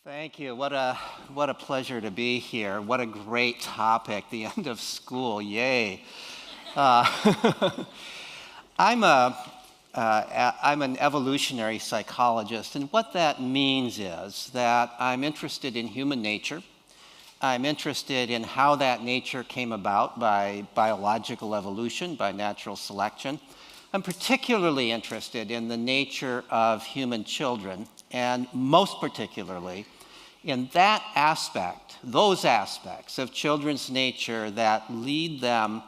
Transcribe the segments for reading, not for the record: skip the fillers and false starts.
Thank you. What a pleasure to be here. What a great topic, the end of school. Yay. I'm an evolutionary psychologist, and what that means is that I'm interested in human nature. I'm interested in how that nature came about by biological evolution, by natural selection. I'm particularly interested in the nature of human children, and most particularly in that aspect, those aspects of children's nature that lead them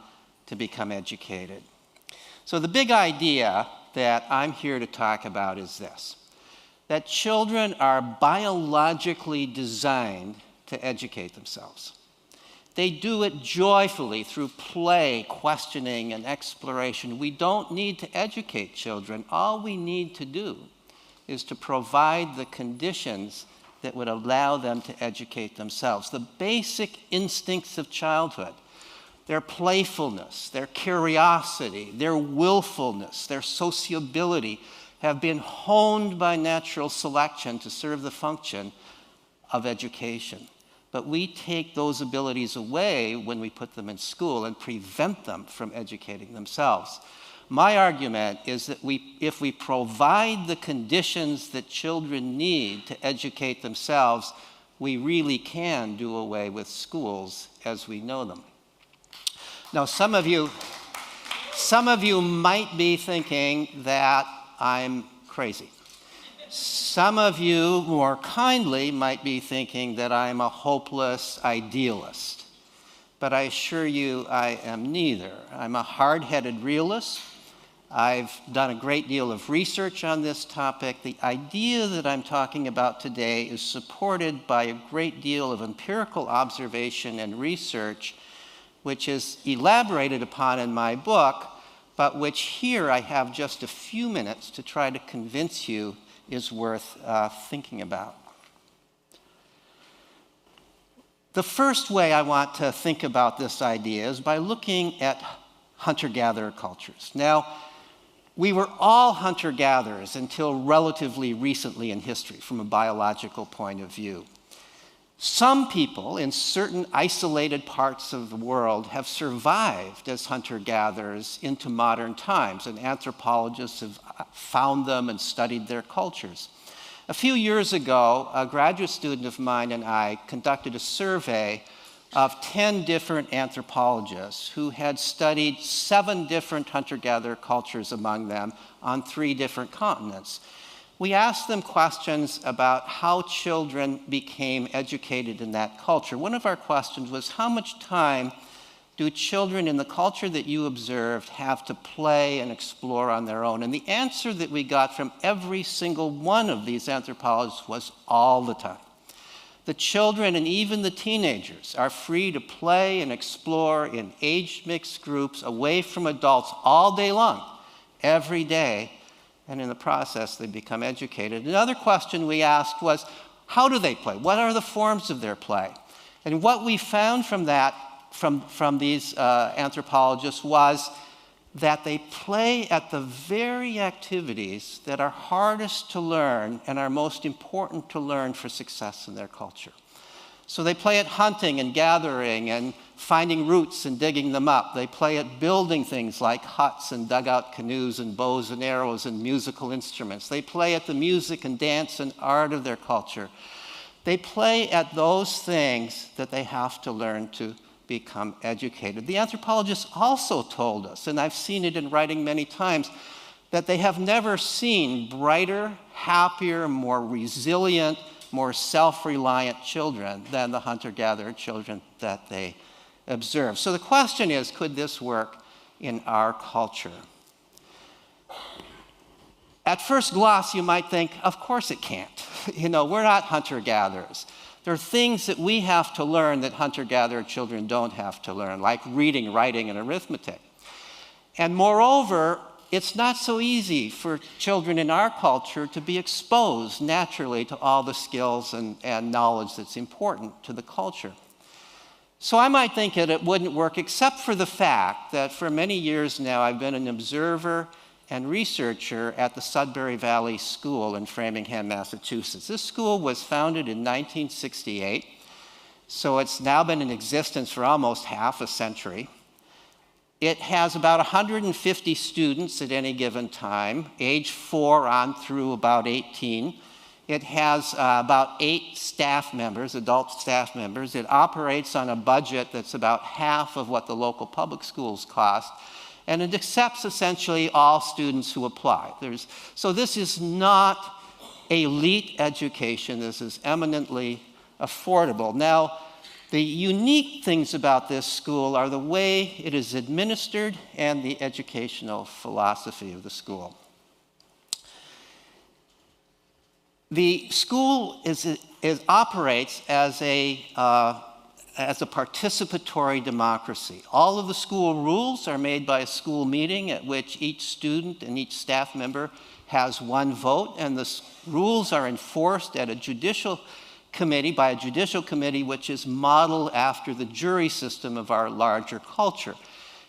to become educated. So the big idea that I'm here to talk about is this, that children are biologically designed to educate themselves. They do it joyfully through play, questioning, and exploration. We don't need to educate children. All we need to do is to provide the conditions that would allow them to educate themselves. The basic instincts of childhood, their playfulness, their curiosity, their willfulness, their sociability, have been honed by natural selection to serve the function of education. But we take those abilities away when we put them in school and prevent them from educating themselves. My argument is that if we provide the conditions that children need to educate themselves, we really can do away with schools as we know them. Now, some of you might be thinking that I'm crazy. Some of you, more kindly, might be thinking that I'm a hopeless idealist. But I assure you I am neither. I'm a hard-headed realist. I've done a great deal of research on this topic. The idea that I'm talking about today is supported by a great deal of empirical observation and research, which is elaborated upon in my book, but which here I have just a few minutes to try to convince you is worth thinking about. The first way I want to think about this idea is by looking at hunter-gatherer cultures. Now, we were all hunter-gatherers until relatively recently in history from a biological point of view. Some people in certain isolated parts of the world have survived as hunter-gatherers into modern times, and anthropologists have found them and studied their cultures. A few years ago, a graduate student of mine and I conducted a survey of 10 different anthropologists who had studied 7 different hunter-gatherer cultures among them on 3 different continents. We asked them questions about how children became educated in that culture. One of our questions was, how much time do children in the culture that you observed have to play and explore on their own? And the answer that we got from every single one of these anthropologists was all the time. The children and even the teenagers are free to play and explore in age-mixed groups away from adults all day long, every day, and in the process they become educated. Another question we asked was, how do they play? What are the forms of their play? And what we found from that, from these anthropologists, was that they play at the very activities that are hardest to learn and are most important to learn for success in their culture. So they play at hunting and gathering and finding roots and digging them up. They play at building things like huts and dugout canoes and bows and arrows and musical instruments. They play at the music and dance and art of their culture. They play at those things that they have to learn to become educated. The anthropologists also told us, and I've seen it in writing many times, that they have never seen brighter, happier, more resilient, more self-reliant children than the hunter-gatherer children that they observe. So the question is, could this work in our culture? At first glance, you might think, of course it can't. We're not hunter-gatherers. There are things that we have to learn that hunter-gatherer children don't have to learn, like reading, writing, and arithmetic. And moreover, it's not so easy for children in our culture to be exposed naturally to all the skills and knowledge that's important to the culture. So I might think that it wouldn't work, except for the fact that for many years now I've been an observer and researcher at the Sudbury Valley School in Framingham, Massachusetts. This school was founded in 1968, so it's now been in existence for almost half a century. It has about 150 students at any given time, age 4 on through about 18. It has about 8 staff members, adult staff members. It operates on a budget that's about half of what the local public schools cost. And it accepts essentially all students who apply. So this is not elite education. This is eminently affordable. Now, the unique things about this school are the way it is administered and the educational philosophy of the school. The school operates as a participatory democracy. All of the school rules are made by a school meeting at which each student and each staff member has one vote, and the rules are enforced at a judicial committee, by a judicial committee which is modeled after the jury system of our larger culture.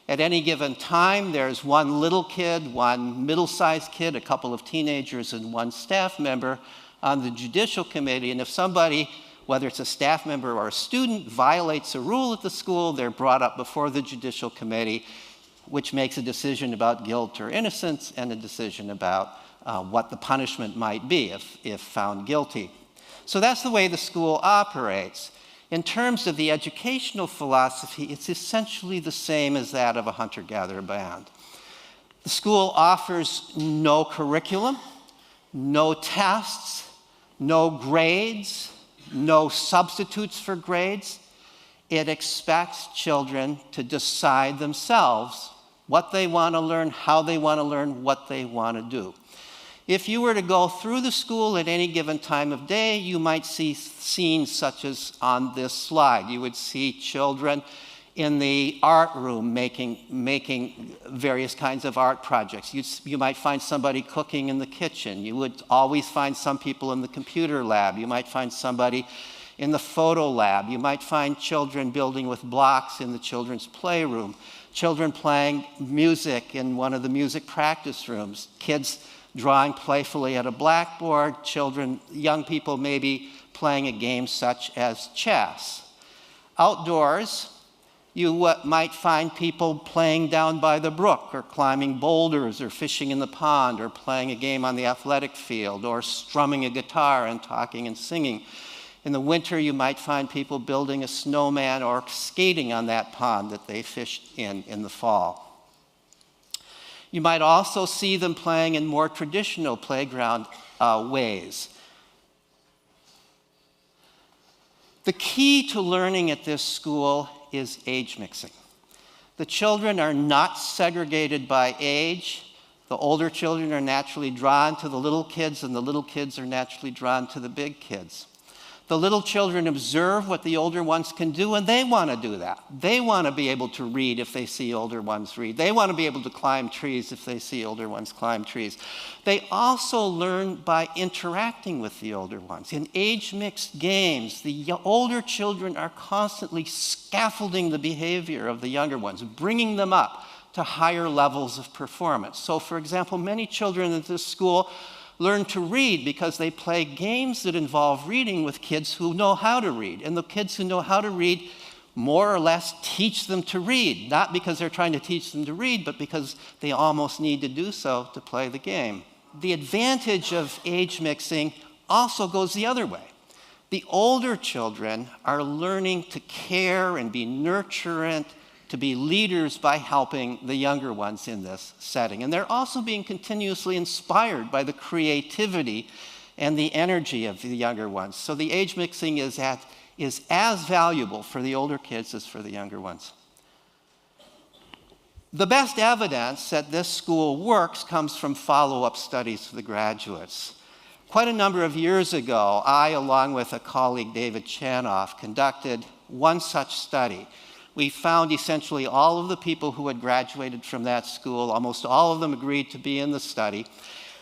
At any given time, there's one little kid, one middle-sized kid, a couple of teenagers, and one staff member on the judicial committee, and if somebody, whether it's a staff member or a student, violates a rule at the school, they're brought up before the judicial committee, which makes a decision about guilt or innocence and a decision about what the punishment might be if found guilty. So that's the way the school operates. In terms of the educational philosophy, it's essentially the same as that of a hunter-gatherer band. The school offers no curriculum, no tests, no grades, no substitutes for grades. It expects children to decide themselves what they want to learn, how they want to learn, what they want to do. If you were to go through the school at any given time of day, you might see scenes such as on this slide. You would see children in the art room making various kinds of art projects. You might find somebody cooking in the kitchen. You would always find some people in the computer lab. You might find somebody in the photo lab. You might find children building with blocks in the children's playroom. Children playing music in one of the music practice rooms. Kids drawing playfully at a blackboard. Children, young people maybe playing a game such as chess. Outdoors, you might find people playing down by the brook or climbing boulders or fishing in the pond or playing a game on the athletic field or strumming a guitar and talking and singing. In the winter, you might find people building a snowman or skating on that pond that they fished in the fall. You might also see them playing in more traditional playground ways. The key to learning at this school is age mixing. The children are not segregated by age. The older children are naturally drawn to the little kids, and the little kids are naturally drawn to the big kids. The little children observe what the older ones can do, and they want to do that. They want to be able to read if they see older ones read. They want to be able to climb trees if they see older ones climb trees. They also learn by interacting with the older ones. In age-mixed games, the older children are constantly scaffolding the behavior of the younger ones, bringing them up to higher levels of performance. So, for example, many children at this school learn to read because they play games that involve reading with kids who know how to read. And the kids who know how to read more or less teach them to read, not because they're trying to teach them to read, but because they almost need to do so to play the game. The advantage of age mixing also goes the other way. The older children are learning to care and be nurturant, to be leaders by helping the younger ones in this setting. And they're also being continuously inspired by the creativity and the energy of the younger ones. So the age mixing is as valuable for the older kids as for the younger ones. The best evidence that this school works comes from follow-up studies for the graduates. Quite a number of years ago, I, along with a colleague, David Chanoff, conducted one such study. We found essentially all of the people who had graduated from that school. Almost all of them agreed to be in the study.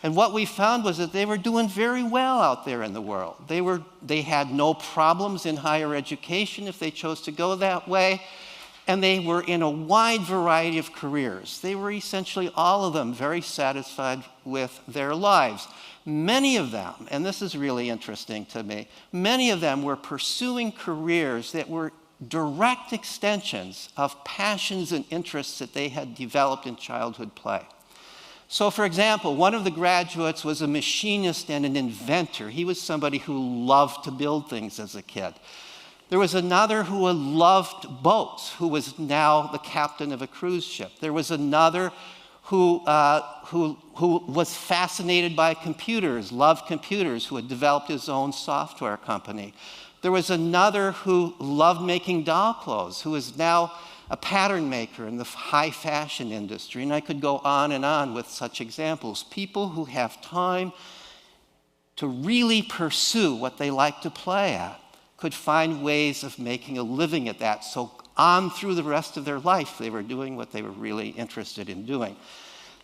And what we found was that they were doing very well out there in the world. They had no problems in higher education if they chose to go that way. And they were in a wide variety of careers. They were essentially all of them very satisfied with their lives. Many of them, and this is really interesting to me, many of them were pursuing careers that were direct extensions of passions and interests that they had developed in childhood play. So, for example, one of the graduates was a machinist and an inventor. He was somebody who loved to build things as a kid. There was another who loved boats, who was now the captain of a cruise ship. There was another who was fascinated by computers, loved computers, who had developed his own software company. There was another who loved making doll clothes, who is now a pattern maker in the high fashion industry. And I could go on with such examples. People who have time to really pursue what they like to play at could find ways of making a living at that. So on through the rest of their life, they were doing what they were really interested in doing.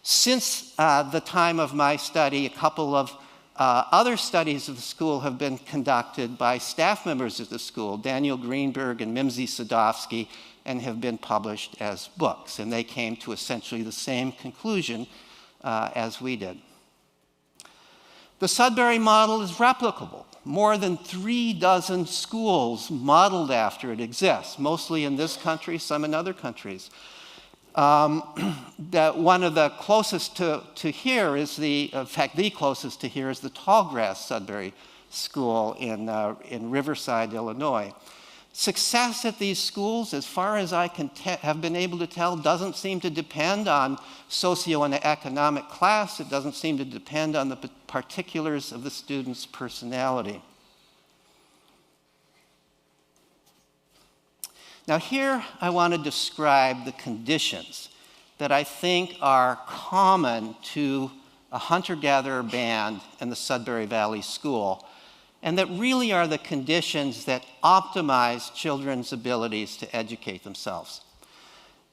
Since the time of my study, a couple of other studies of the school have been conducted by staff members of the school, Daniel Greenberg and Mimsy Sadovsky, and have been published as books. And they came to essentially the same conclusion as we did. The Sudbury model is replicable. More than 36 schools modeled after it exist, mostly in this country, some in other countries. One of the closest to here is in fact, the closest to here is the Tallgrass Sudbury School in Riverside, Illinois. Success at these schools, as far as I have been able to tell, doesn't seem to depend on socioeconomic class. It doesn't seem to depend on the particulars of the student's personality. Now here I want to describe the conditions that I think are common to a hunter-gatherer band in the Sudbury Valley School, and that really are the conditions that optimize children's abilities to educate themselves.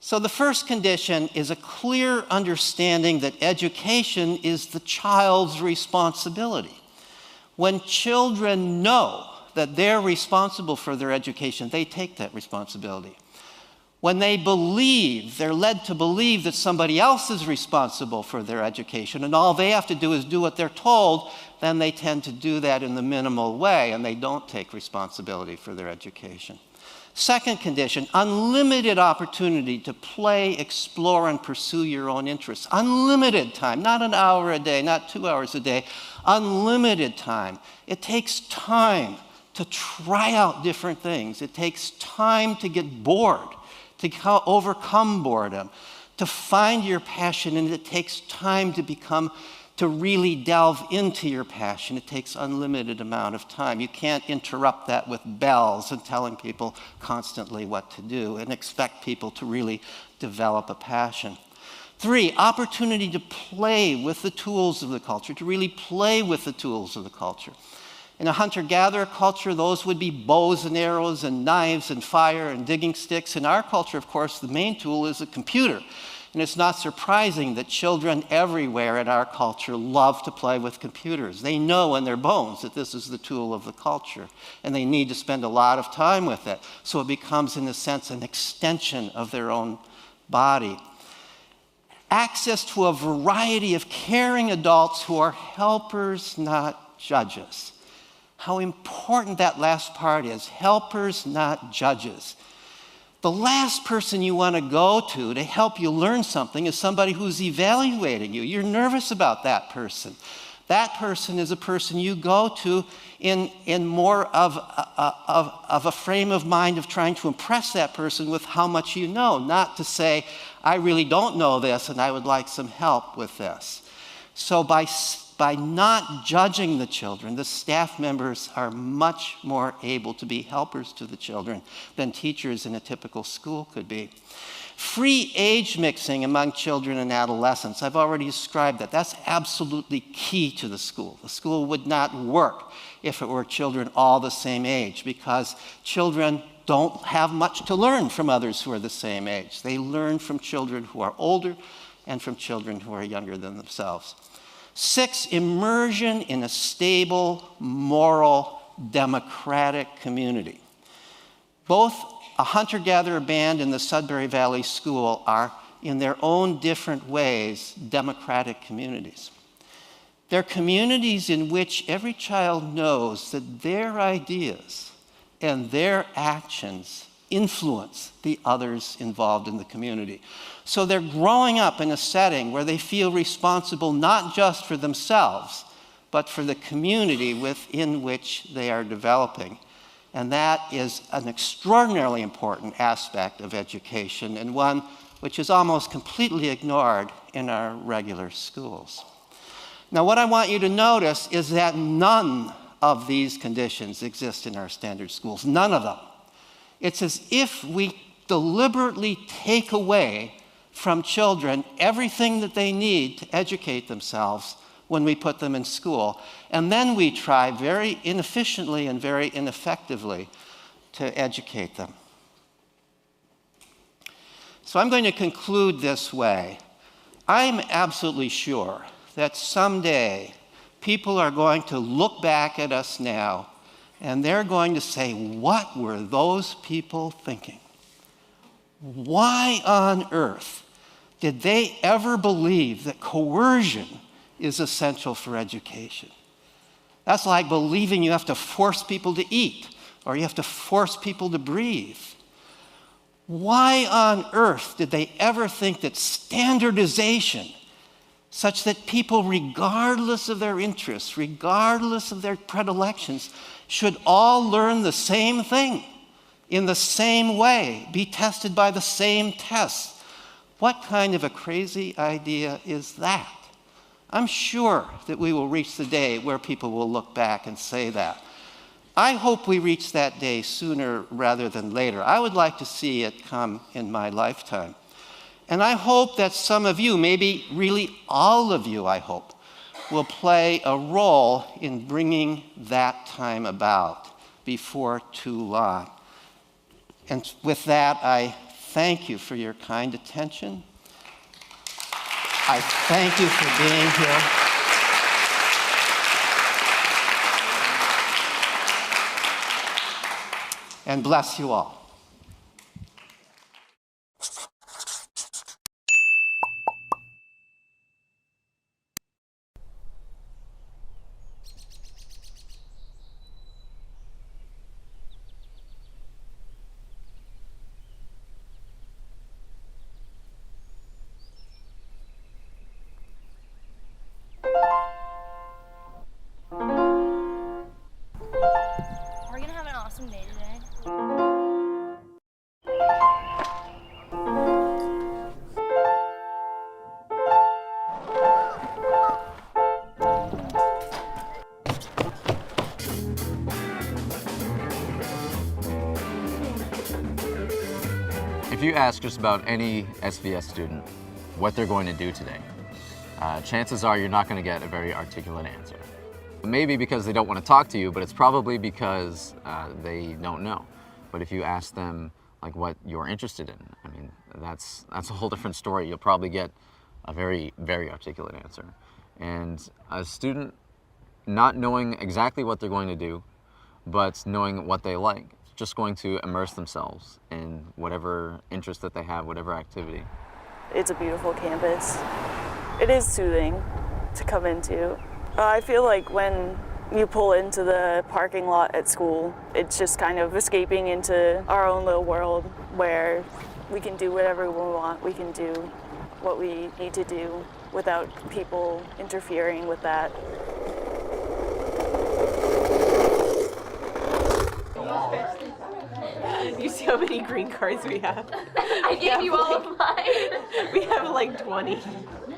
So the first condition is a clear understanding that education is the child's responsibility. When children know that they're responsible for their education, they take that responsibility. When they believe, they're led to believe that somebody else is responsible for their education and all they have to do is do what they're told, then they tend to do that in the minimal way and they don't take responsibility for their education. Second condition, unlimited opportunity to play, explore, and pursue your own interests. Unlimited time, not an hour a day, not 2 hours a day, unlimited time. It takes time to try out different things. It takes time to get bored, to overcome boredom, to find your passion, and it takes time to really delve into your passion. It takes unlimited amount of time. You can't interrupt that with bells and telling people constantly what to do and expect people to really develop a passion. 3, opportunity to play with the tools of the culture, to really play with the tools of the culture. In a hunter-gatherer culture, those would be bows and arrows and knives and fire and digging sticks. In our culture, of course, the main tool is a computer. And it's not surprising that children everywhere in our culture love to play with computers. They know in their bones that this is the tool of the culture, and they need to spend a lot of time with it. So it becomes, in a sense, an extension of their own body. Access to a variety of caring adults who are helpers, not judges. How important that last part is. Helpers, not judges. The last person you want to go to help you learn something is somebody who's evaluating you. You're nervous about that person. That person is a person you go to in more of a frame of mind of trying to impress that person with how much you know, not to say, I really don't know this and I would like some help with this. So by not judging the children, the staff members are much more able to be helpers to the children than teachers in a typical school could be. Free age mixing among children and adolescents. I've already described that. That's absolutely key to the school. The school would not work if it were children all the same age, because children don't have much to learn from others who are the same age. They learn from children who are older and from children who are younger than themselves. 6, immersion in a stable, moral, democratic community. Both a hunter-gatherer band and the Sudbury Valley School are, in their own different ways, democratic communities. They're communities in which every child knows that their ideas and their actions influence the others involved in the community. So they're growing up in a setting where they feel responsible not just for themselves, but for the community within which they are developing. And that is an extraordinarily important aspect of education, and one which is almost completely ignored in our regular schools. Now, what I want you to notice is that none of these conditions exist in our standard schools, none of them. It's as if we deliberately take away from children everything that they need to educate themselves when we put them in school. And then we try very inefficiently and very ineffectively to educate them. So I'm going to conclude this way. I'm absolutely sure that someday people are going to look back at us now and they're going to say, what were those people thinking? Why on earth did they ever believe that coercion is essential for education? That's like believing you have to force people to eat or you have to force people to breathe. Why on earth did they ever think that standardization, such that people, regardless of their interests, regardless of their predilections, should all learn the same thing in the same way, be tested by the same tests? What kind of a crazy idea is that? I'm sure that we will reach the day where people will look back and say that. I hope we reach that day sooner rather than later. I would like to see it come in my lifetime. And I hope that some of you, maybe really all of you, I hope, will play a role in bringing that time about before too long. And with that, I thank you for your kind attention. I thank you for being here. And bless you all. Are we gonna have an awesome day today? If you ask just about any SVS student what they're going to do today, chances are you're not going to get a very articulate answer. Maybe because they don't want to talk to you, but it's probably because they don't know. But if you ask them like what you're interested in, I mean, that's a whole different story. You'll probably get a very, very articulate answer. And a student not knowing exactly what they're going to do, but knowing what they like, just going to immerse themselves in whatever interest that they have, whatever activity. It's a beautiful campus. It is soothing to come into. I feel like when you pull into the parking lot at school, it's just kind of escaping into our own little world where we can do whatever we want. We can do what we need to do without people interfering with that. You see how many green cards we have? I gave you all of mine. We have like 20.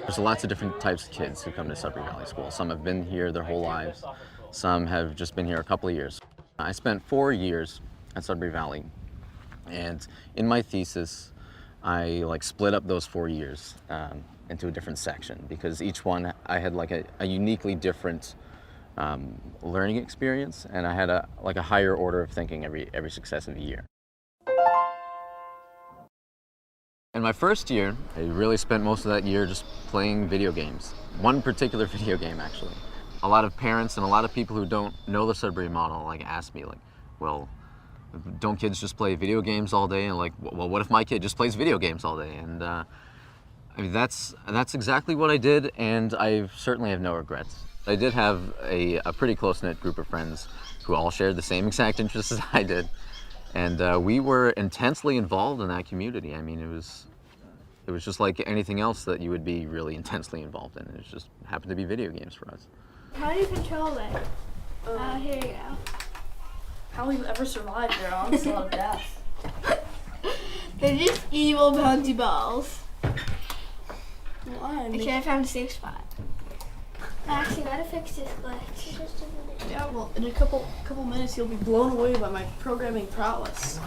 There's lots of different types of kids who come to Sudbury Valley School. Some have been here their whole lives. Some have just been here a couple of years. I spent 4 years at Sudbury Valley, and in my thesis, I split up those 4 years into a different section, because each one I had a uniquely different learning experience, and I had a higher order of thinking every successive year. In my first year, I really spent most of that year just playing video games. One particular video game, actually. A lot of parents and a lot of people who don't know the Sudbury model ask me, well, don't kids just play video games all day? And like, well, what if my kid just plays video games all day? And I mean, that's exactly what I did, and I certainly have no regrets. I did have a pretty close-knit group of friends who all shared the same exact interests as I did, and we were intensely involved in that community. I mean, it was just like anything else that you would be really intensely involved in. It just happened to be video games for us. How do you control it? Here you go. How will you ever survive their onslaught of death? They're just evil bouncy balls. Why? Okay, I found a safe spot. I actually gotta fix this glitch. Yeah, well, in a couple minutes you'll be blown away by my programming prowess.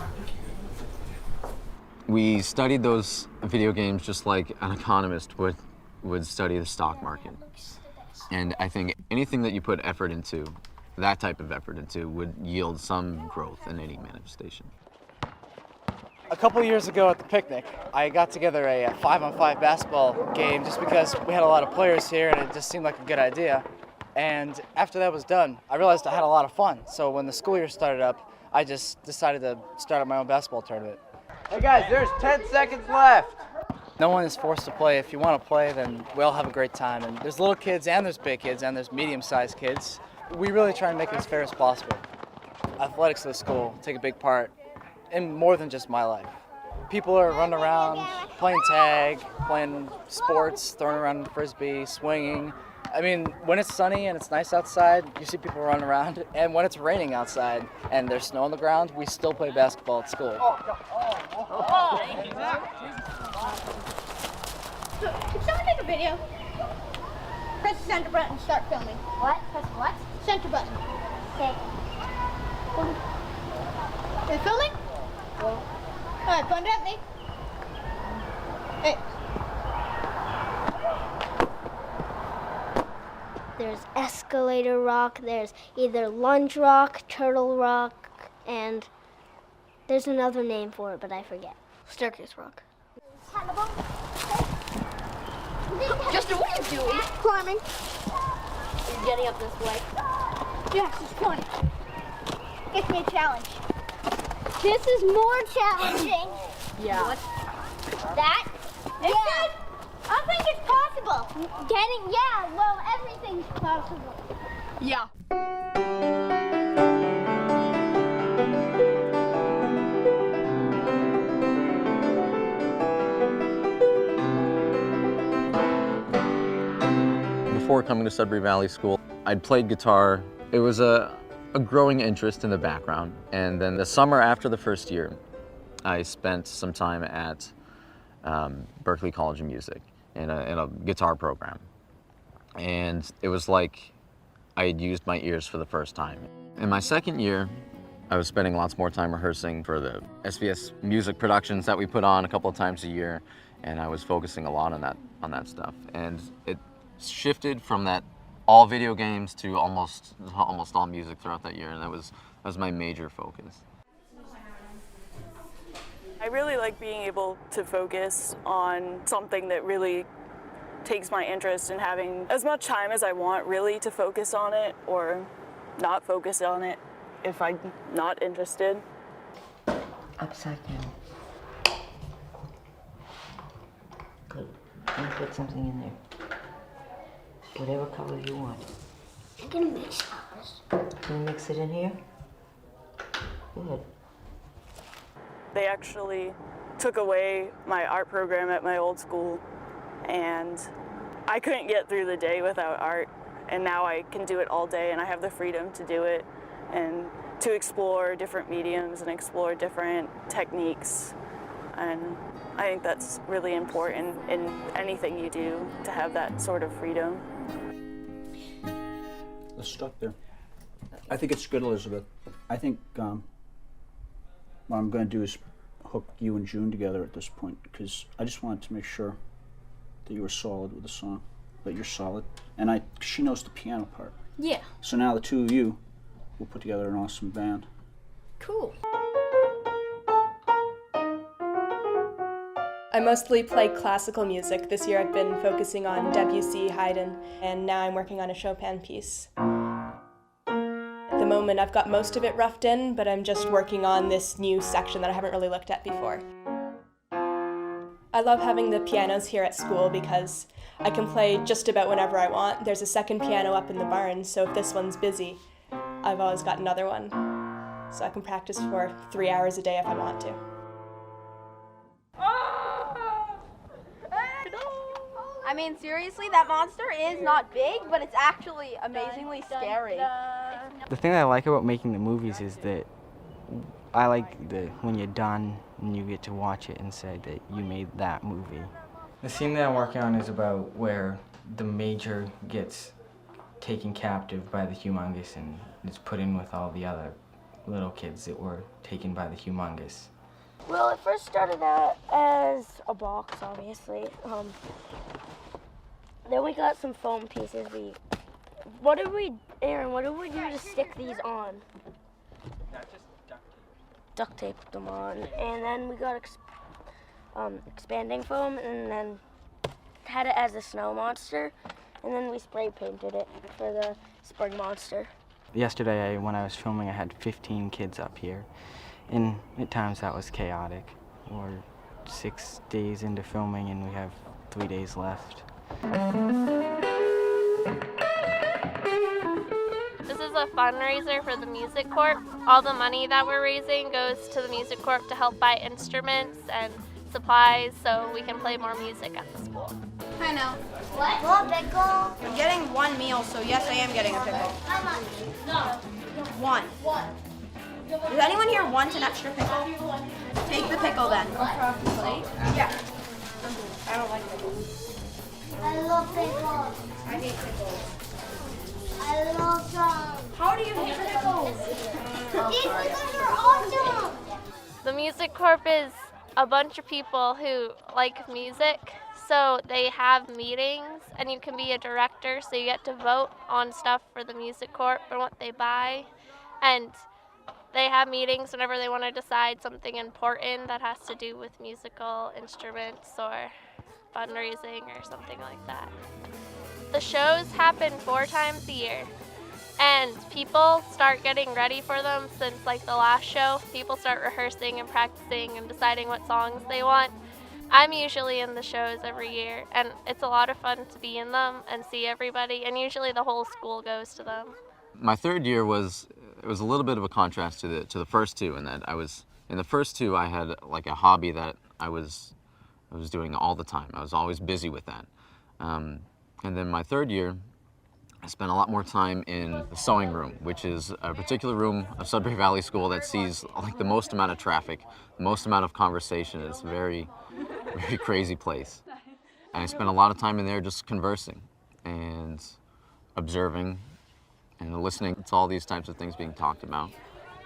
We studied those video games just like an economist would study the stock market. And I think anything that you put effort into, that type of effort into, would yield some growth in any manifestation. A couple years ago at the picnic, I got together a 5-on-5 basketball game just because we had a lot of players here and it just seemed like a good idea. And after that was done, I realized I had a lot of fun. So when the school year started up, I just decided to start up my own basketball tournament. Hey guys, there's 10 seconds left. No one is forced to play. If you want to play, then we all have a great time. And there's little kids and there's big kids and there's medium-sized kids. We really try and make it as fair as possible. Athletics of the school take a big part in more than just my life. People are running around, playing tag, playing sports, throwing around frisbee, swinging. I mean, when it's sunny and it's nice outside, you see people running around. And when it's raining outside and there's snow on the ground, we still play basketball at school. So, can someone take a video? Press the center button and start filming. What? Press what? Center button. Okay. Are you filming? Yeah. Alright, point at me. Hey. There's escalator rock, there's either lunge rock, turtle rock, and there's another name for it, but I forget. Staircase rock. Justin, what are you doing? Climbing. You're getting up this way. Yes, it's funny. Get me a challenge. This is more challenging. Yeah. What? That? Yeah. I think it's possible. Well, everything's possible. Yeah. Before coming to Sudbury Valley School, I'd played guitar. It was a growing interest in the background. And then the summer after the first year, I spent some time at Berklee College of Music in a guitar program. And it was like I had used my ears for the first time. In my second year, I was spending lots more time rehearsing for the SVS music productions that we put on a couple of times a year, and I was focusing a lot on that stuff. And it shifted from that all video games to almost all music throughout that year, and that was my major focus. I really like being able to focus on something that really takes my interest and having as much time as I want really to focus on it or not focus on it if I'm not interested. Upside down. Good. And put something in there. Whatever color you want. I'm gonna mix colors. Can you mix it in here? Good. They actually took away my art program at my old school, and I couldn't get through the day without art, and now I can do it all day and I have the freedom to do it and to explore different mediums and explore different techniques. And I think that's really important in anything you do, to have that sort of freedom. Let's stop there. I think it's good, Elizabeth. I think what I'm going to do is hook you and June together at this point, because I just wanted to make sure that you were solid with the song, that you're solid. And she knows the piano part. Yeah. So now the two of you will put together an awesome band. Cool. I mostly play classical music. This year I've been focusing on Debussy, Haydn, and now I'm working on a Chopin piece. The moment I've got most of it roughed in, but I'm just working on this new section that I haven't really looked at before. I love having the pianos here at school because I can play just about whenever I want. There's a second piano up in the barn, so if this one's busy, I've always got another one. So I can practice for 3 hours a day if I want to. I mean, seriously, that monster is not big, but it's actually amazingly scary. The thing that I like about making the movies is that I like when you're done and you get to watch it and say that you made that movie. The scene that I'm working on is about where the major gets taken captive by the humongous and is put in with all the other little kids that were taken by the humongous. Well, it first started out as a box, obviously. Then we got some foam pieces. Aaron, what did we do to stick these on? Duct tape them on. And then we got expanding foam and then had it as a snow monster. And then we spray painted it for the spring monster. Yesterday, when I was filming, I had 15 kids up here. And at times that was chaotic. We're 6 days into filming and we have 3 days left. This is a fundraiser for the Music Corp. All the money that we're raising goes to the Music Corp to help buy instruments and supplies so we can play more music at the school. I know. What pickle? I'm getting one meal, so yes, I am getting a pickle. How much? One. Does anyone here want an extra pickle? Take the pickle then. Yeah. I don't like pickles. I love pickles. I hate pickles. I love them. How do you hate pickles? These pickles are awesome. The Music Corp is a bunch of people who like music, so they have meetings and you can be a director, so you get to vote on stuff for the Music Corp and what they buy. And they have meetings whenever they want to decide something important that has to do with musical instruments or fundraising or something like that. The shows happen 4 times a year, and people start getting ready for them since like the last show. People start rehearsing and practicing and deciding what songs they want. I'm usually in the shows every year, and it's a lot of fun to be in them and see everybody, and usually the whole school goes to them. My third year was a little bit of a contrast to the first two, in that in the first two I had like a hobby that I was doing all the time. I was always busy with that. And then my third year, I spent a lot more time in the sewing room, which is a particular room of Sudbury Valley School that sees like the most amount of traffic, the most amount of conversation. It's a very, very crazy place. And I spent a lot of time in there just conversing and observing and listening to all these types of things being talked about.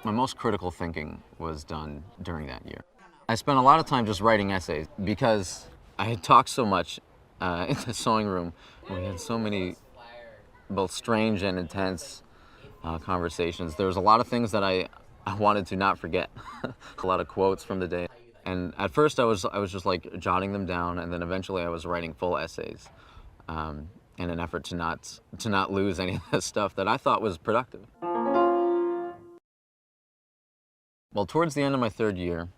My most critical thinking was done during that year. I spent a lot of time just writing essays because I had talked so much in the sewing room. We had so many both strange and intense conversations. There was a lot of things that I wanted to not forget. A lot of quotes from the day. And at first I was just like jotting them down, and then eventually I was writing full essays in an effort to not lose any of the stuff that I thought was productive. Well, towards the end of my third year,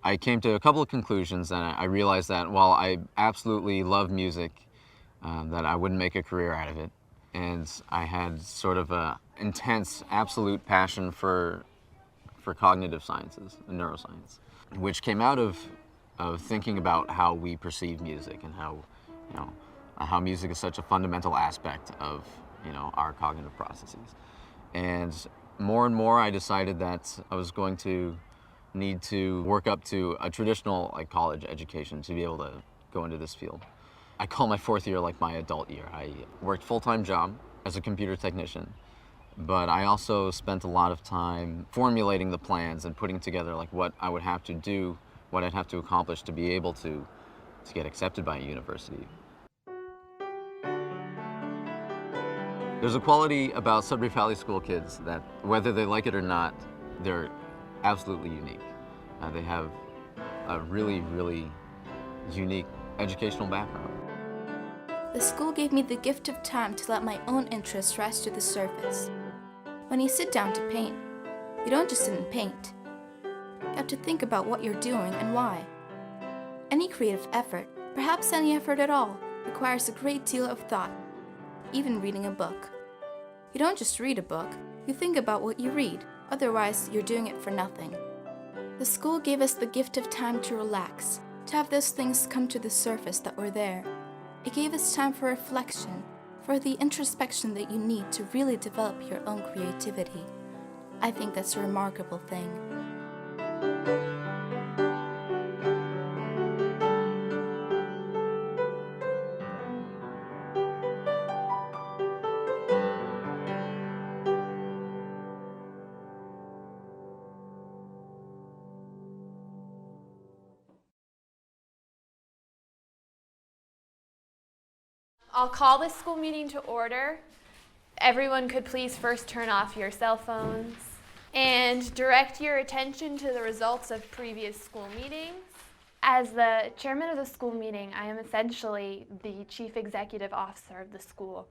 I came to a couple of conclusions, and I realized that while I absolutely love music, that I wouldn't make a career out of it. And I had sort of a intense, absolute passion for cognitive sciences and neuroscience, which came out of thinking about how we perceive music and how music is such a fundamental aspect of our cognitive processes. And more I decided that I was going to need to work up to a traditional college education to be able to go into this field. I call my fourth year like my adult year. I worked full-time job as a computer technician, but I also spent a lot of time formulating the plans and putting together what I would have to do, what I'd have to accomplish to be able to get accepted by a university. There's a quality about Sudbury Valley School kids that, whether they like it or not, they're absolutely unique. They have a really, really unique educational background. The school gave me the gift of time to let my own interests rise to the surface. When you sit down to paint, you don't just sit and paint. You have to think about what you're doing and why. Any creative effort, perhaps any effort at all, requires a great deal of thought, even reading a book. You don't just read a book, you think about what you read, otherwise you're doing it for nothing. The school gave us the gift of time to relax, to have those things come to the surface that were there. It gave us time for reflection, for the introspection that you need to really develop your own creativity. I think that's a remarkable thing. I'll call this school meeting to order. Everyone could please first turn off your cell phones and direct your attention to the results of previous school meetings. As the chairman of the school meeting, I am essentially the chief executive officer of the school,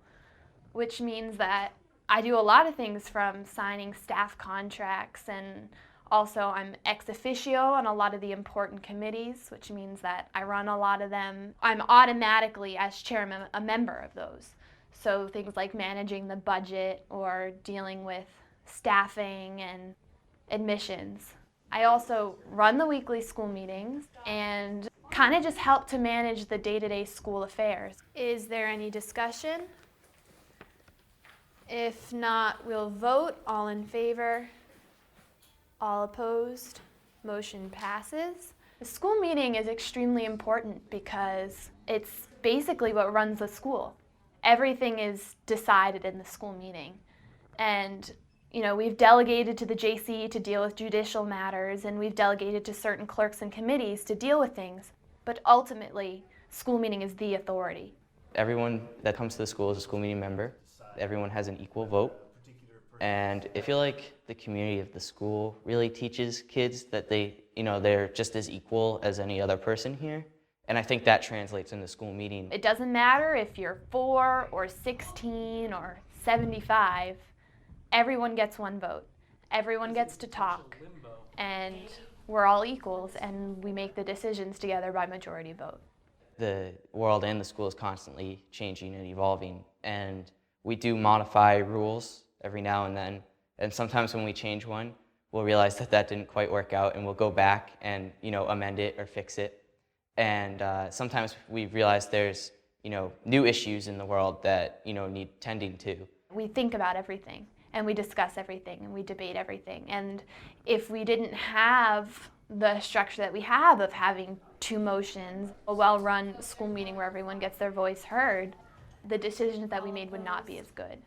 which means that I do a lot of things from signing staff contracts, and also I'm ex officio on a lot of the important committees, which means that I run a lot of them. I'm automatically, as chairman, a member of those. So things like managing the budget or dealing with staffing and admissions. I also run the weekly school meetings and kind of just help to manage the day-to-day school affairs. Is there any discussion? If not, we'll vote. All in favor? All opposed? Motion passes. The school meeting is extremely important because it's basically what runs the school. Everything is decided in the school meeting. And we've delegated to the JC to deal with judicial matters, and we've delegated to certain clerks and committees to deal with things. But ultimately, school meeting is the authority. Everyone that comes to the school is a school meeting member. Everyone has an equal vote. And I feel like the community of the school really teaches kids that they're just as equal as any other person here. And I think that translates in the school meeting. It doesn't matter if you're 4 or 16 or 75, everyone gets one vote. Everyone gets to talk, and we're all equals, and we make the decisions together by majority vote. The world and the school is constantly changing and evolving, and we do modify rules every now and then. And sometimes when we change one, we'll realize that didn't quite work out, and we'll go back and amend it or fix it. And sometimes we realize there's new issues in the world that need tending to. We think about everything, and we discuss everything, and we debate everything. And if we didn't have the structure that we have of having 2 motions, a well-run school meeting where everyone gets their voice heard, the decisions that we made would not be as good.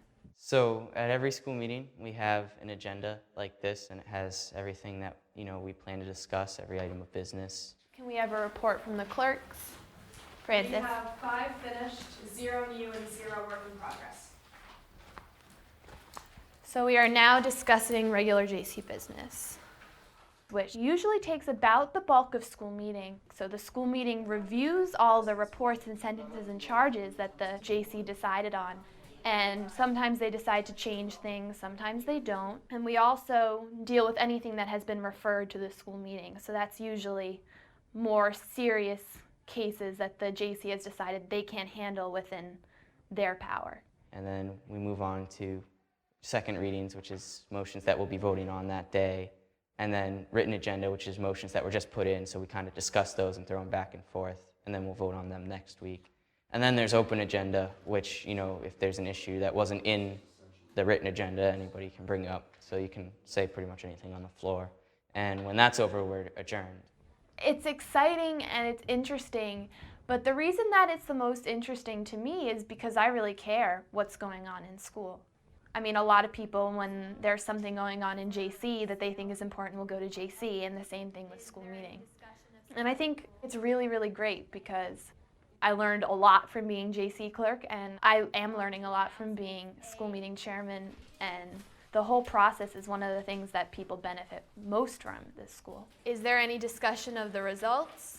So at every school meeting, we have an agenda like this, and it has everything that we plan to discuss, every item of business. Can we have a report from the clerks? Francis? We have 5 finished, 0 new, and 0 work in progress. So we are now discussing regular JC business, which usually takes about the bulk of school meeting. So the school meeting reviews all the reports and sentences and charges that the JC decided on. And sometimes they decide to change things, sometimes they don't. And we also deal with anything that has been referred to the school meeting. So that's usually more serious cases that the JC has decided they can't handle within their power. And then we move on to second readings, which is motions that we'll be voting on that day. And then written agenda, which is motions that were just put in, so we kind of discuss those and throw them back and forth, and then we'll vote on them next week. And then there's open agenda, which, if there's an issue that wasn't in the written agenda, anybody can bring up, so you can say pretty much anything on the floor. And when that's over, we're adjourned. It's exciting and it's interesting, but the reason that it's the most interesting to me is because I really care what's going on in school. I mean, a lot of people, when there's something going on in JC that they think is important, will go to JC, and the same thing with school meeting. And I think it's really, really great because I learned a lot from being JC clerk, and I am learning a lot from being school meeting chairman, and the whole process is one of the things that people benefit most from this school. Is there any discussion of the results?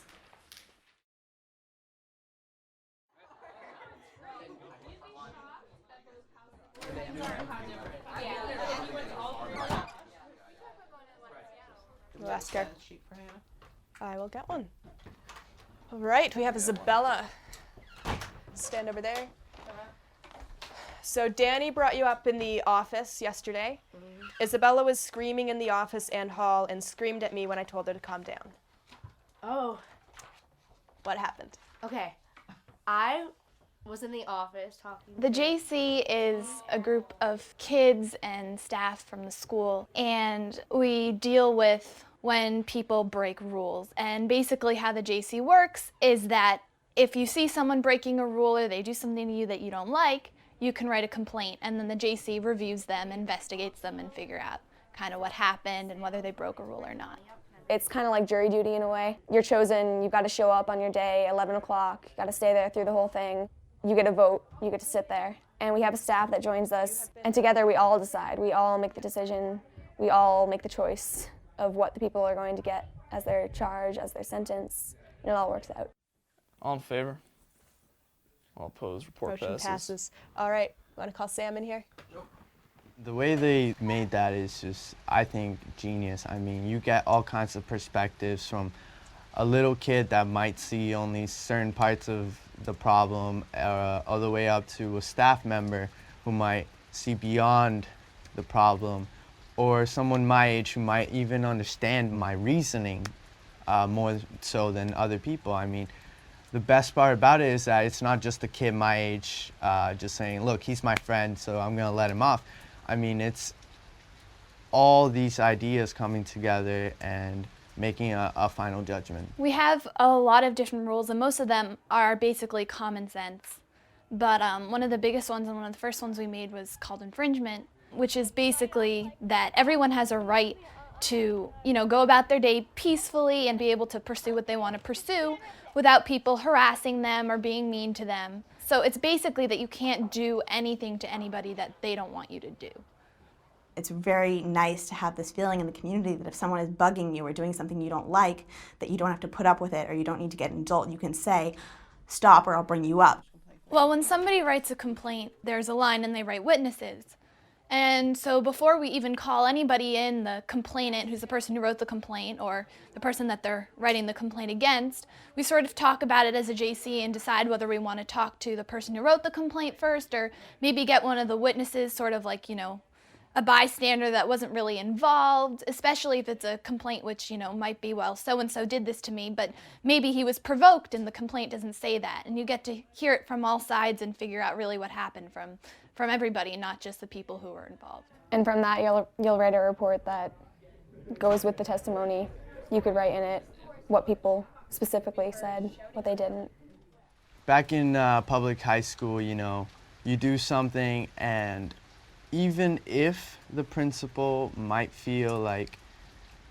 We'll ask her. I will get one. All right, we have Isabella. Stand over there. So Danny brought you up in the office yesterday. Isabella was screaming in the office and hall and screamed at me when I told her to calm down. Oh. What happened? Okay. I was in the office talking The to... JC is a group of kids and staff from the school, and we deal with when people break rules. And basically how the JC works is that if you see someone breaking a rule or they do something to you that you don't like, you can write a complaint, and then the JC reviews them, investigates them, and figure out kind of what happened and whether they broke a rule or not. It's kind of like jury duty in a way. You're chosen, you've got to show up on your day, 11 o'clock, you got to stay there through the whole thing. You get a vote, you get to sit there. And we have a staff that joins us, and together we all decide. We all make the decision, we all make the choice of what the people are going to get as their charge, as their sentence, and it all works out. All in favor? All opposed, report Motion passes. passes. All right, want to call Sam in here? The way they made that is just, I think, genius. I mean, you get all kinds of perspectives from a little kid that might see only certain parts of the problem, all the way up to a staff member who might see beyond the problem, or someone my age who might even understand my reasoning more so than other people. I mean, the best part about it is that it's not just a kid my age just saying, look, he's my friend, so I'm gonna let him off. I mean, it's all these ideas coming together and making a final judgment. We have a lot of different rules, and most of them are basically common sense. But one of the biggest ones and one of the first ones we made was called infringement, which is basically that everyone has a right to, go about their day peacefully and be able to pursue what they want to pursue without people harassing them or being mean to them. So it's basically that you can't do anything to anybody that they don't want you to do. It's very nice to have this feeling in the community that if someone is bugging you or doing something you don't like, that you don't have to put up with it or you don't need to get an adult. You can say, stop or I'll bring you up. Well, when somebody writes a complaint, there's a line and they write witnesses. And so before we even call anybody in, the complainant, who's the person who wrote the complaint, or the person that they're writing the complaint against, we sort of talk about it as a JC and decide whether we want to talk to the person who wrote the complaint first, or maybe get one of the witnesses, sort of like, a bystander that wasn't really involved, especially if it's a complaint which, might be, well, so-and-so did this to me, but maybe he was provoked and the complaint doesn't say that. And you get to hear it from all sides and figure out really what happened from everybody, not just the people who were involved. And from that, you'll write a report that goes with the testimony. You could write in it what people specifically said, what they didn't. Back in public high school, you do something, and even if the principal might feel like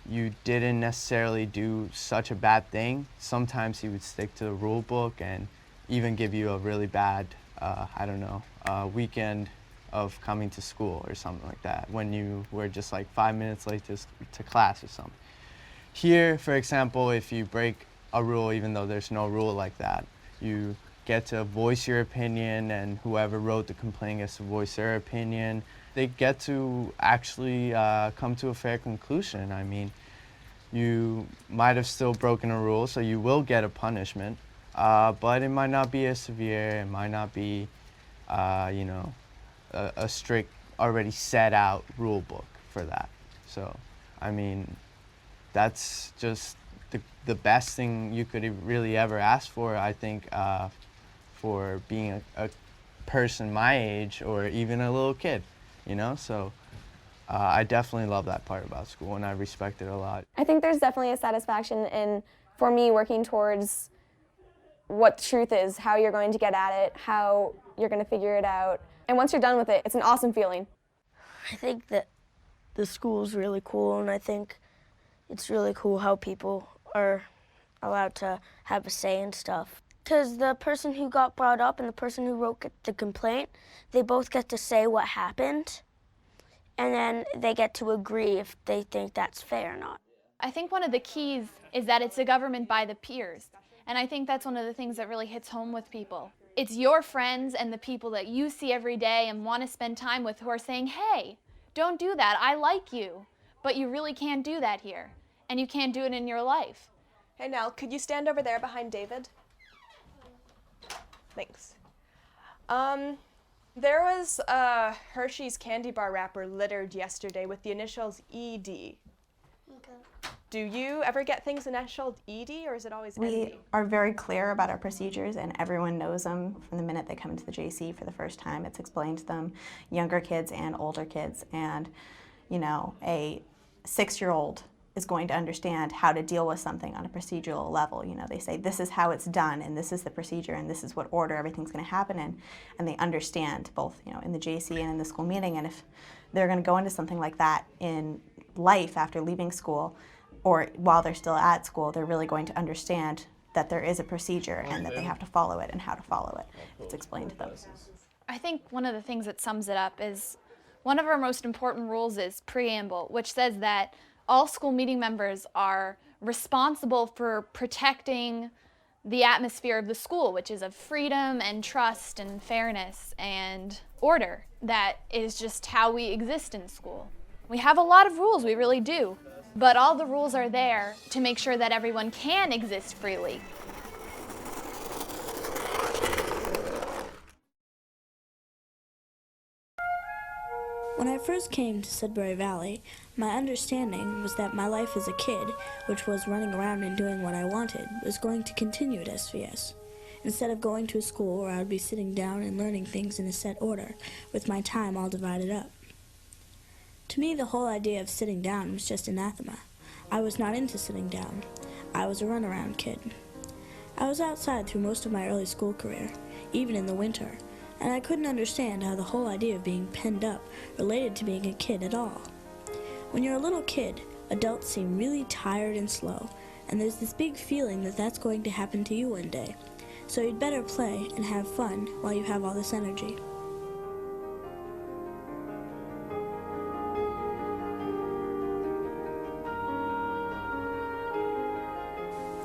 you didn't necessarily do such a bad thing, sometimes he would stick to the rule book and even give you a really bad, weekend of coming to school or something like that when you were just like 5 minutes late to class or something. Here, for example, if you break a rule, even though there's no rule like that, you get to voice your opinion, and whoever wrote the complaint gets to voice their opinion. They get to actually come to a fair conclusion. I mean, you might have still broken a rule, so you will get a punishment, but it might not be as severe. It might not be, a strict, already set out rule book for that. So, I mean, that's just the best thing you could really ever ask for, I think, for being a person my age or even a little kid, So I definitely love that part about school, and I respect it a lot. I think there's definitely a satisfaction in, for me, working towards what the truth is, how you're going to get at it, how you're going to figure it out. And once you're done with it, it's an awesome feeling. I think that the school is really cool, and I think it's really cool how people are allowed to have a say in stuff. Because the person who got brought up and the person who wrote the complaint, they both get to say what happened, and then they get to agree if they think that's fair or not. I think one of the keys is that it's a government by the peers. And I think that's one of the things that really hits home with people. It's your friends and the people that you see every day and want to spend time with who are saying, hey, don't do that, I like you, but you really can't do that here. and you can't do it in your life. Hey, Nell, could you stand over there behind David? Thanks. There was a Hershey's candy bar wrapper littered yesterday with the initials ED. Okay. Do you ever get things initialed ED, or is it always ND? We are very clear about our procedures, and everyone knows them from the minute they come into the JC for the first time. It's explained to them, younger kids and older kids, and you know, a 6-year-old is going to understand how to deal with something on a procedural level. You know, they say this is how it's done, and this is the procedure, and this is what order everything's going to happen in, and they understand both, you know, in the JC and in the school meeting. And if they're going to go into something like that in life after leaving school, or while they're still at school, they're really going to understand that there is a procedure and that they have to follow it and how to follow it. It's explained to them. I think one of the things that sums it up is one of our most important rules is preamble, which says that all school meeting members are responsible for protecting the atmosphere of the school, which is of freedom and trust and fairness and order. That is just how we exist in school. We have a lot of rules, we really do. But all the rules are there to make sure that everyone can exist freely. When I first came to Sudbury Valley, my understanding was that my life as a kid, which was running around and doing what I wanted, was going to continue at SVS. Instead of going to a school where I would be sitting down and learning things in a set order, with my time all divided up. To me, the whole idea of sitting down was just anathema. I was not into sitting down. I was a runaround kid. I was outside through most of my early school career, even in the winter, and I couldn't understand how the whole idea of being penned up related to being a kid at all. When you're a little kid, adults seem really tired and slow, and there's this big feeling that that's going to happen to you one day, so you'd better play and have fun while you have all this energy.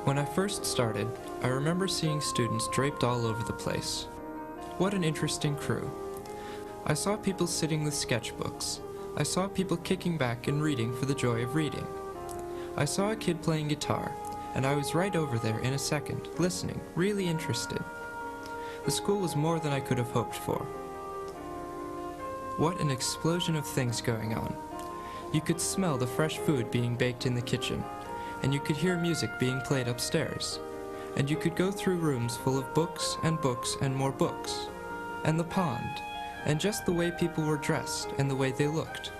When I first started, I remember seeing students draped all over the place. What an interesting crew. I saw people sitting with sketchbooks. I saw people kicking back and reading for the joy of reading. I saw a kid playing guitar, and I was right over there in a second, listening, really interested. The school was more than I could have hoped for. What an explosion of things going on. You could smell the fresh food being baked in the kitchen, and you could hear music being played upstairs, and you could go through rooms full of books and more books, and the pond, and just the way people were dressed and the way they looked.